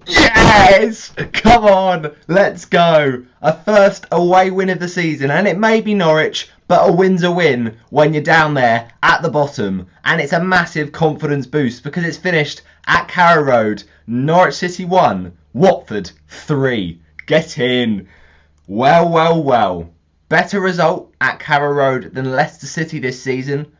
Yes! Come on, let's go. A first away win of the season, and it may be Norwich, but a win's a win when you're down there at the bottom. And it's a massive confidence boost because it's finished at Carrow Road. Norwich City 1, Watford 3. Get in. Well, well, well. Better result at Carrow Road than Leicester City this season.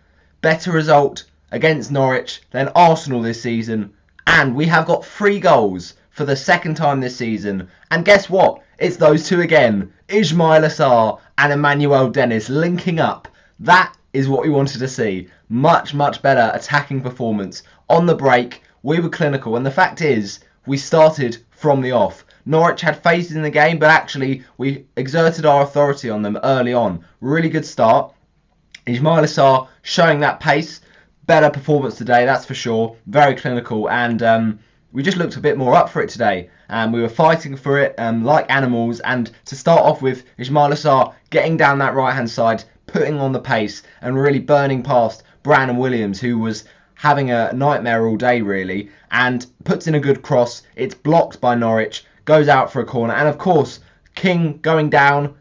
Better result against Norwich than Arsenal this season. And we have got 3 goals for the second time this season. And guess what? It's those two again. Ismaila Sarr and Emmanuel Dennis linking up. That is what we wanted to see. Much, much better attacking performance. On the break, we were clinical. And the fact is, we started from the off. Norwich had phases in the game, but actually we exerted our authority on them early on. Really good start. Ismaila Sarr showing that pace. Better performance today, that's for sure. Very clinical, and we just looked a bit more up for it today. We were fighting for it like animals, and to start off with, Ismaila Sarr getting down that right-hand side, putting on the pace, and really burning past Brandon Williams, who was having a nightmare all day, really, and puts in a good cross. It's blocked by Norwich, goes out for a corner, and of course, King going down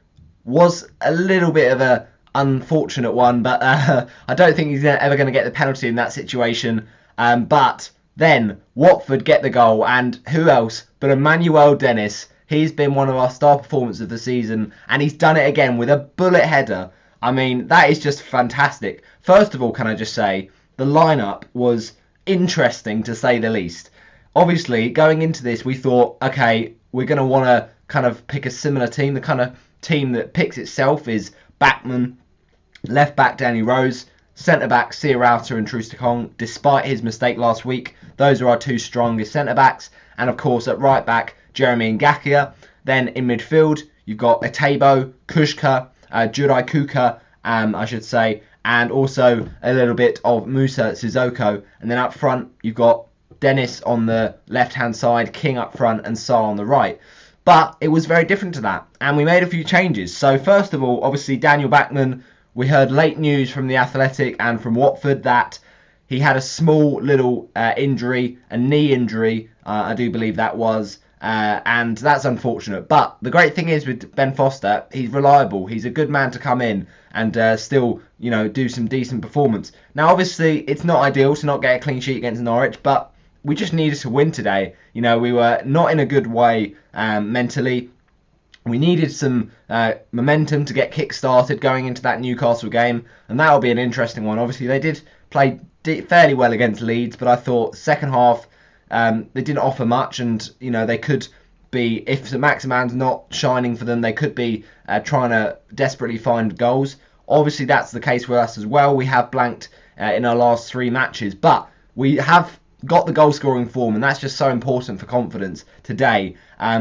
was a little bit of a unfortunate one, but I don't think he's ever going to get the penalty in that situation. But then Watford get the goal, and who else but Emmanuel Dennis? He's been one of our star performances of the season, and he's done it again with a bullet header. I mean, that is just fantastic. First of all, can I just say, the lineup was interesting to say the least. Obviously, going into this, we thought, okay, we're going to want to kind of pick a similar team. The kind of team that picks itself is Backman, left back Danny Rose, centre back Sarr and Troost-Ekong. Despite his mistake last week, those are our 2 strongest centre backs. And of course, at right back, Jeremy Ngakia. Then in midfield, you've got Etebo, Kushka, Jurai Kuka, I should say, and also a little bit of Musa Sissoko. And then up front, you've got Dennis on the left-hand side, King up front, and Sarr on the right. But it was very different to that, and we made a few changes. So first of all, obviously Daniel Backman, we heard late news from the Athletic and from Watford that he had a small little injury, a knee injury, I do believe that was, and that's unfortunate. But the great thing is with Ben Foster, he's reliable. He's a good man to come in and still, do some decent performance. Now, obviously, it's not ideal to not get a clean sheet against Norwich, but we just needed to win today. We were not in a good way mentally. We needed some momentum to get kick-started going into that Newcastle game, and that will be an interesting one. Obviously, they did play fairly well against Leeds, but I thought second half they didn't offer much, and they could be, if St Maximan's not shining for them, they could be trying to desperately find goals. Obviously, that's the case with us as well. We have blanked in our last 3 matches, but we have got the goal scoring form, and that's just so important for confidence today.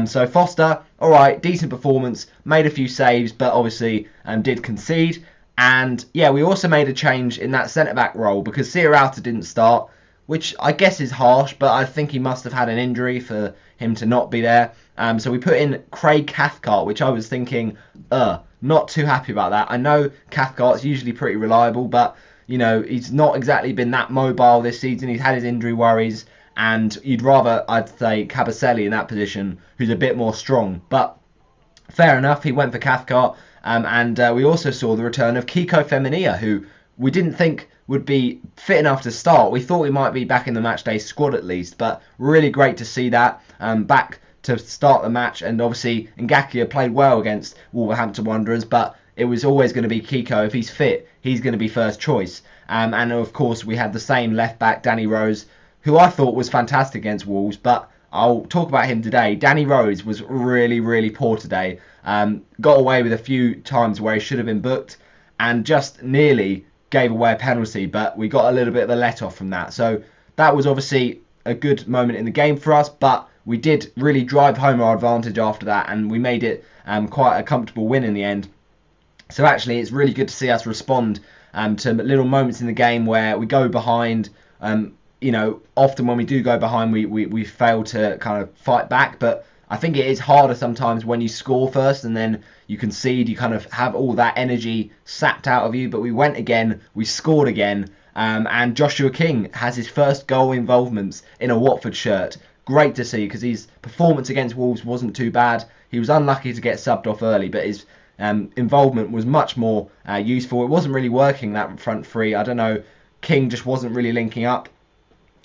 So Foster, alright, decent performance, made a few saves, but obviously did concede. And yeah, we also made a change in that centre-back role because Sarr didn't start, which I guess is harsh, but I think he must have had an injury for him to not be there. So we put in Craig Cathcart, which I was thinking, not too happy about that. I know Cathcart's usually pretty reliable, but he's not exactly been that mobile this season. He's had his injury worries, and you'd rather, I'd say, Cabaselli in that position, who's a bit more strong. But fair enough, he went for Cathcart, and we also saw the return of Kiko Femenia, who we didn't think would be fit enough to start. We thought he might be back in the matchday squad at least, but really great to see that back to start the match. And obviously, Ngakia played well against Wolverhampton Wanderers, but it was always going to be Kiko. If he's fit, he's going to be first choice. And of course, we had the same left back, Danny Rose, who I thought was fantastic against Wolves, but I'll talk about him today. Danny Rose was really, really poor today. Got away with a few times where he should have been booked and just nearly gave away a penalty, but we got a little bit of a let-off from that. So that was obviously a good moment in the game for us, but we did really drive home our advantage after that, and we made it quite a comfortable win in the end. So actually, it's really good to see us respond to little moments in the game where we go behind. Often when we do go behind, we fail to kind of fight back, but I think it is harder sometimes when you score first and then you concede. You kind of have all that energy sapped out of you, but we went again, we scored again, and Joshua King has his first goal involvements in a Watford shirt. great to see because his performance against Wolves wasn't too bad. He was unlucky to get subbed off early, but his involvement was much more useful. It wasn't really working, that front three. I don't know, King just wasn't really linking up,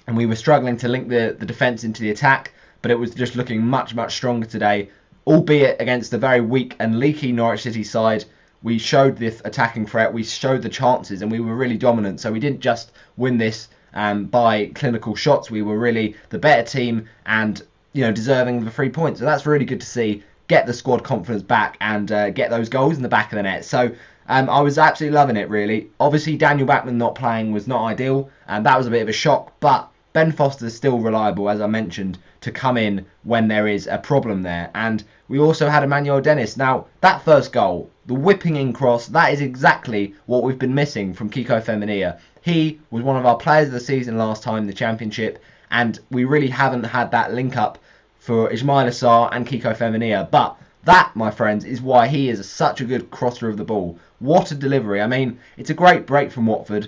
and we were struggling to link the defence into the attack, but it was just looking much, much stronger today, albeit against a very weak and leaky Norwich City side. We showed this attacking threat, we showed the chances, and we were really dominant. So we didn't just win this by clinical shots. We were really the better team and, deserving of the 3 points. So that's really good to see. Get the squad confidence back and get those goals in the back of the net. So I was absolutely loving it, really. Obviously, Daniel Bachmann not playing was not ideal, and that was a bit of a shock. But Ben Foster is still reliable, as I mentioned, to come in when there is a problem there. And we also had Emmanuel Dennis. Now, that first goal, the whipping in cross, that is exactly what we've been missing from Kiko Femenia. He was one of our players of the season last time in the Championship, and we really haven't had that link up for Ismaila Sarr and Kiko Femenia. But that, my friends, is why he is such a good crosser of the ball. What a delivery. I mean, it's a great break from Watford.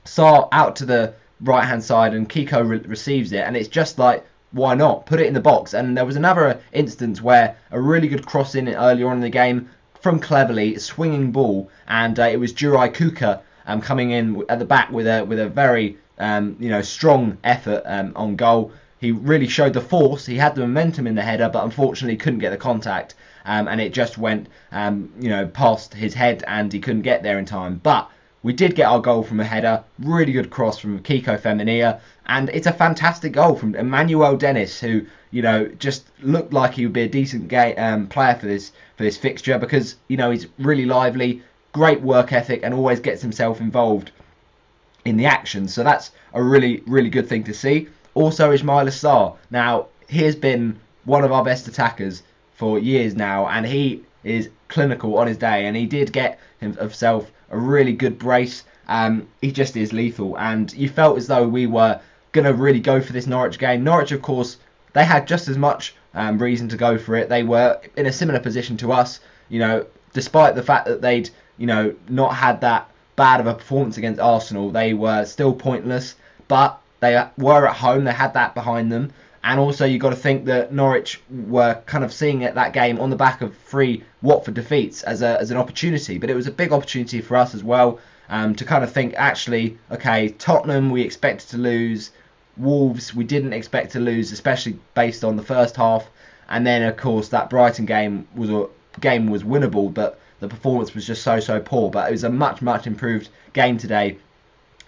Sarr out to the right-hand side, and Kiko receives it, and it's just like, why not? Put it in the box. And there was another instance where a really good cross in earlier on in the game from Cleverley, swinging ball, and it was Jurai Kuka coming in at the back with a very strong effort on goal. He really showed the force. He had the momentum in the header, but unfortunately couldn't get the contact, and it just went past his head, and he couldn't get there in time. But we did get our goal from a header, really good cross from Kiko Femenia, and it's a fantastic goal from Emmanuel Dennis, who just looked like he would be a decent player for this fixture because he's really lively, great work ethic, and always gets himself involved in the action. So that's a really, really good thing to see. Also, Ismaila Sarr. Now, he has been one of our best attackers for years now, and he is clinical on his day, and he did get himself a really good brace. He just is lethal, and you felt as though we were going to really go for this Norwich game. Norwich, of course, they had just as much reason to go for it. They were in a similar position to us, despite the fact that they'd, not had that bad of a performance against Arsenal. They were still pointless, but they were at home. They had that behind them. And also, you've got to think that Norwich were kind of seeing that game on the back of 3 Watford defeats as an opportunity. But it was a big opportunity for us as well to kind of think, actually, okay, Tottenham we expected to lose. Wolves we didn't expect to lose, especially based on the first half. And then, of course, that Brighton game was winnable, but the performance was just so poor. But it was a much, much improved game today.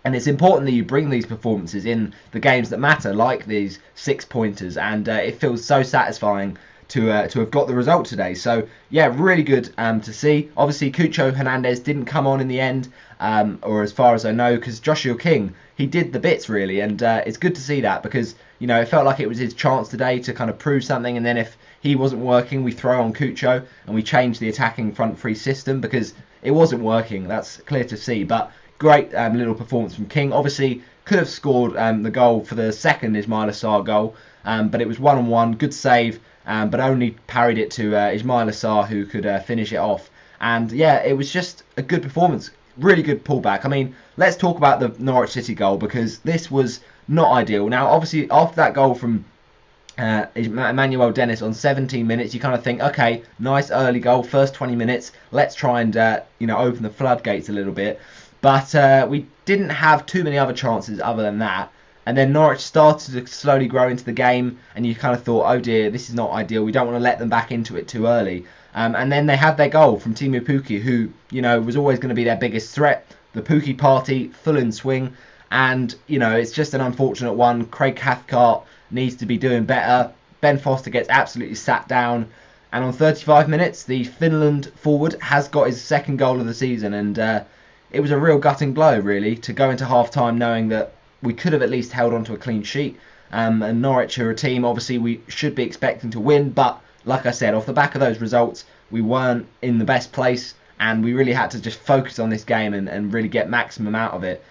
And it's important that you bring these performances in the games that matter, like these 6-pointers, and it feels so satisfying to have got the result today. So yeah, really good to see. Obviously, Cucho Hernandez didn't come on in the end, or as far as I know, because Joshua King, he did the bits really, and it's good to see that because it felt like it was his chance today to kind of prove something. And then if he wasn't working, we throw on Cucho and we change the attacking front 3 system because it wasn't working. That's clear to see, but. Great little performance from King. Obviously, could have scored the goal for the second Ismaila Sarr goal, but it was 1-on-1. Good save, but only parried it to Ismaila Sarr, who could finish it off. And yeah, it was just a good performance. Really good pullback. I mean, let's talk about the Norwich City goal because this was not ideal. Now, obviously, after that goal from Emmanuel Dennis on 17 minutes, you kind of think, okay, nice early goal, first 20 minutes. Let's try and open the floodgates a little bit. But we didn't have too many other chances other than that. And then Norwich started to slowly grow into the game, and you kind of thought, oh dear, this is not ideal. We don't want to let them back into it too early. And then they had their goal from Timu Pukki, who was always going to be their biggest threat. The Pukki party, full in swing. And, it's just an unfortunate one. Craig Cathcart needs to be doing better. Ben Foster gets absolutely sat down. And on 35 minutes, the Finland forward has got his second goal of the season. And it was a real gutting blow, really, to go into half-time knowing that we could have at least held on to a clean sheet. And Norwich are a team, obviously, we should be expecting to win. But, like I said, off the back of those results, we weren't in the best place. And we really had to just focus on this game and really get maximum out of it.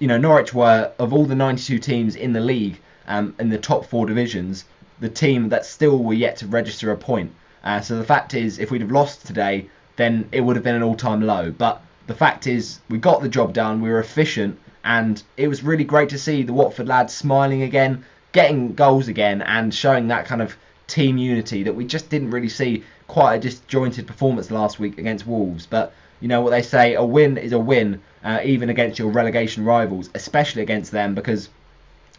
Norwich were, of all the 92 teams in the league, in the top 4 divisions, the team that still were yet to register a point. So the fact is, if we'd have lost today, then it would have been an all-time low. But the fact is, we got the job done, we were efficient, and it was really great to see the Watford lads smiling again, getting goals again and showing that kind of team unity that we just didn't really see. Quite a disjointed performance last week against Wolves, but you know what they say, a win is a win, even against your relegation rivals, especially against them, because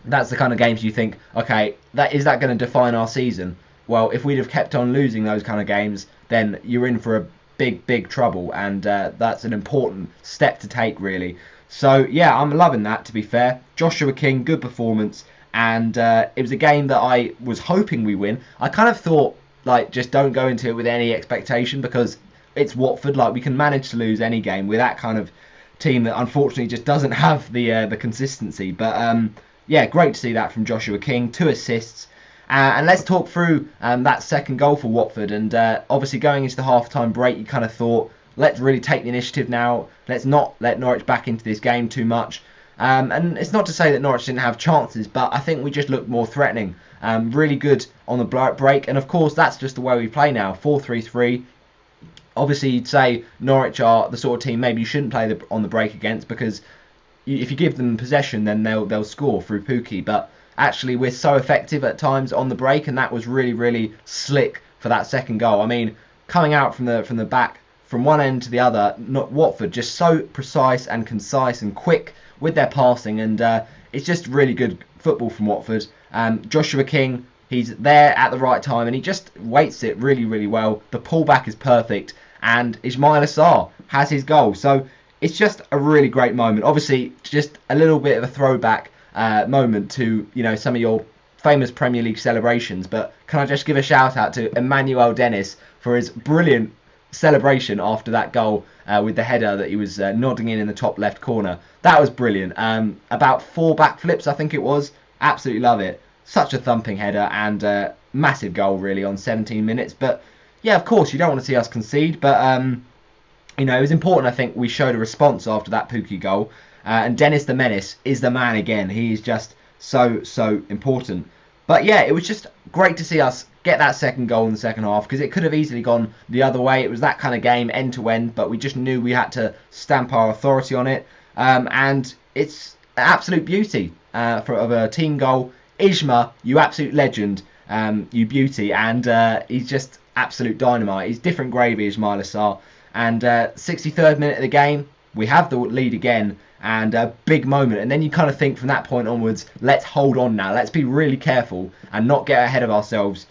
that's the kind of games you think, okay, is that going to define our season? Well, if we'd have kept on losing those kind of games, then you're in for a big trouble, and that's an important step to take, really. So yeah, I'm loving that, to be fair. Joshua King, good performance, and it was a game that I was hoping we win. I kind of thought, like, just don't go into it with any expectation, because it's Watford. Like, we can manage to lose any game with that kind of team that unfortunately just doesn't have the consistency. But yeah, great to see that from Joshua King, 2 assists. And let's talk through that second goal for Watford. And obviously going into the half-time break, you kind of thought, let's really take the initiative now. Let's not let Norwich back into this game too much. And it's not to say that Norwich didn't have chances, but I think we just looked more threatening. Really good on the break. And of course, that's just the way we play now, 4-3-3. Obviously, you'd say Norwich are the sort of team maybe you shouldn't play on the break against, because if you give them possession, then they'll score through Pukki. But actually, we're so effective at times on the break, and that was really slick for that second goal. I mean, coming out from the back, from one end to the other, Watford just so precise and concise and quick with their passing, and it's just really good football from Watford. Joshua King, he's there at the right time, and he just weights it really well. The pullback is perfect, and Ismaila Sarr has his goal. So it's just a really great moment. Obviously, just a little bit of a throwback moment to, you know, some of your famous Premier League celebrations. But can I just give a shout out to Emmanuel Dennis for his brilliant celebration after that goal with the header that he was nodding in the top left corner. That was brilliant. About 4 backflips, I think it was. Absolutely love it. Such a thumping header, and massive goal really on 17 minutes. But yeah, of course, you don't want to see us concede, but you know, it was important. I think we showed a response after that Pukki goal, and Dennis the Menace is the man again. He is just so important. But yeah, it was just great to see us get that second goal in the second half, because it could have easily gone the other way. It was that kind of game, end to end, but we just knew we had to stamp our authority on it. And it's an absolute beauty of a team goal. Isma, you absolute legend, you beauty, and he's just absolute dynamite. He's different gravy, Ismaila Sarr. And 63rd minute of the game, we have the lead again, and a big moment. And then you kind of think from that point onwards, let's hold on now. Let's be really careful and not get ahead of ourselves.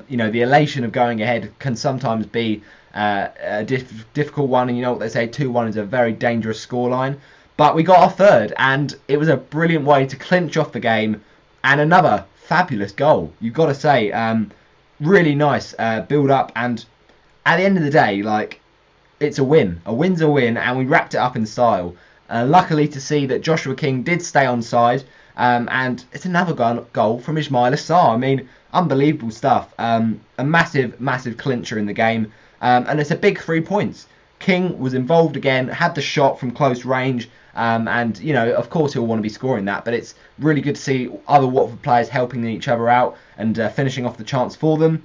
You know, the elation of going ahead can sometimes be a difficult one, and you know what they say, 2-1 is a very dangerous scoreline. But we got our third, and it was a brilliant way to clinch off the game. And another fabulous goal, you've got to say. Really nice build up, and at the end of the day, like, it's a win. A win's a win, and we wrapped it up in style. Luckily to see that Joshua King did stay on side, and it's another goal from Ismaila Sarr. I mean, unbelievable stuff. A massive clincher in the game, and it's a big 3 points. King was involved again, had the shot from close range, and you know, of course he'll want to be scoring that, but it's really good to see other Watford players helping each other out and finishing off the chance for them.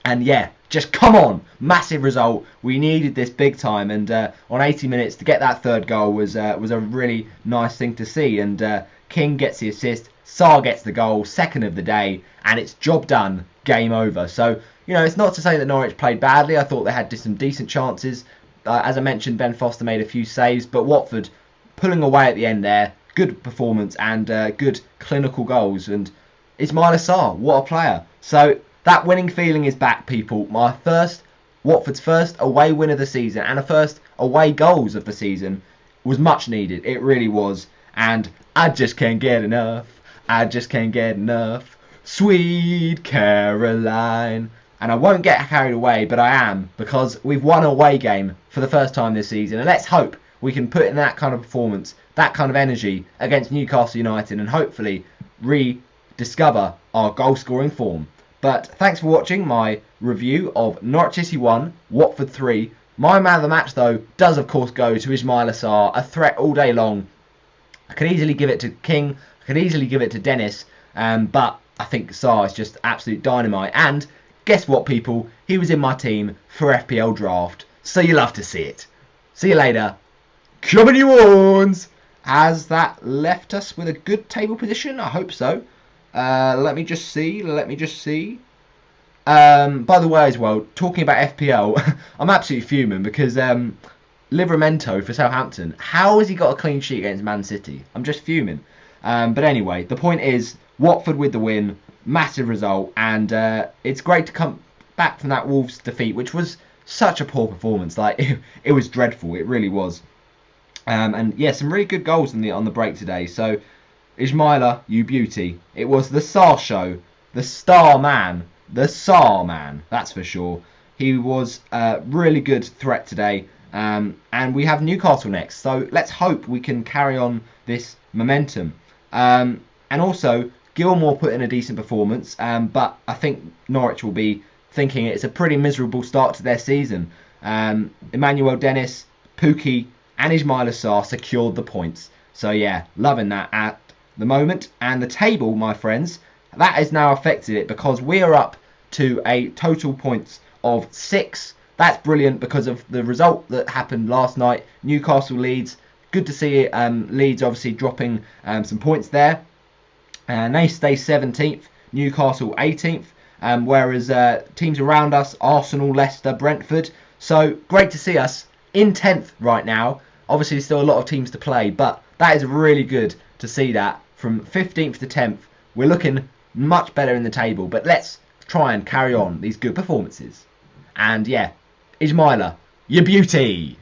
And yeah, just come on, massive result. We needed this big time, and on 80 minutes to get that third goal was a really nice thing to see. And King gets the assist, Sarr gets the goal, second of the day, and it's job done, game over. So, you know, it's not to say that Norwich played badly. I thought they had some decent chances. As I mentioned, Ben Foster made a few saves, but Watford pulling away at the end there, good performance and good clinical goals. And Ismaila Sarr, what a player. So that winning feeling is back, people. Watford's first away win of the season and a first away goals of the season was much needed. It really was. And I just can't get enough. I just can't get enough. Sweet Caroline. And I won't get carried away, but I am, because we've won a away game for the first time this season. And let's hope we can put in that kind of performance, that kind of energy against Newcastle United, and hopefully rediscover our goal-scoring form. But thanks for watching my review of Norwich City 1, Watford 3. My man of the match, though, does of course go to Ismaila Sarr, a threat all day long. I could easily give it to King, I could easily give it to Dennis, but I think Sarr is just absolute dynamite. And guess what, people? He was in my team for FPL draft, so you love to see it. See you later. Come on, you horns! Has that left us with a good table position? I hope so. Let me just see. By the way, as well, talking about FPL, I'm absolutely fuming because Livramento for Southampton. How has he got a clean sheet against Man City? I'm just fuming. But anyway, the point is, Watford with the win, massive result, and it's great to come back from that Wolves defeat, which was such a poor performance. Like it was dreadful. It really was. And yeah, some really good goals on the break today. So Ismaila, you beauty. It was the Sarr show, the Sarr man, that's for sure. He was a really good threat today. And we have Newcastle next. So let's hope we can carry on this momentum. And also, Gilmore put in a decent performance. But I think Norwich will be thinking it's a pretty miserable start to their season. Emmanuel Dennis, Pookie and Ismaila Sarr secured the points. So yeah, loving that at the moment. And the table, my friends, that has now affected it because we are up to a total points of 6. That's brilliant because of the result that happened last night. Newcastle Leeds. Good to see Leeds obviously dropping some points there. And they stay 17th. Newcastle 18th. Whereas teams around us, Arsenal, Leicester, Brentford. So great to see us in 10th right now. Obviously there's still a lot of teams to play, but that is really good to see that from 15th to 10th. We're looking much better in the table, but let's try and carry on these good performances. And yeah, Ismaila, you beauty!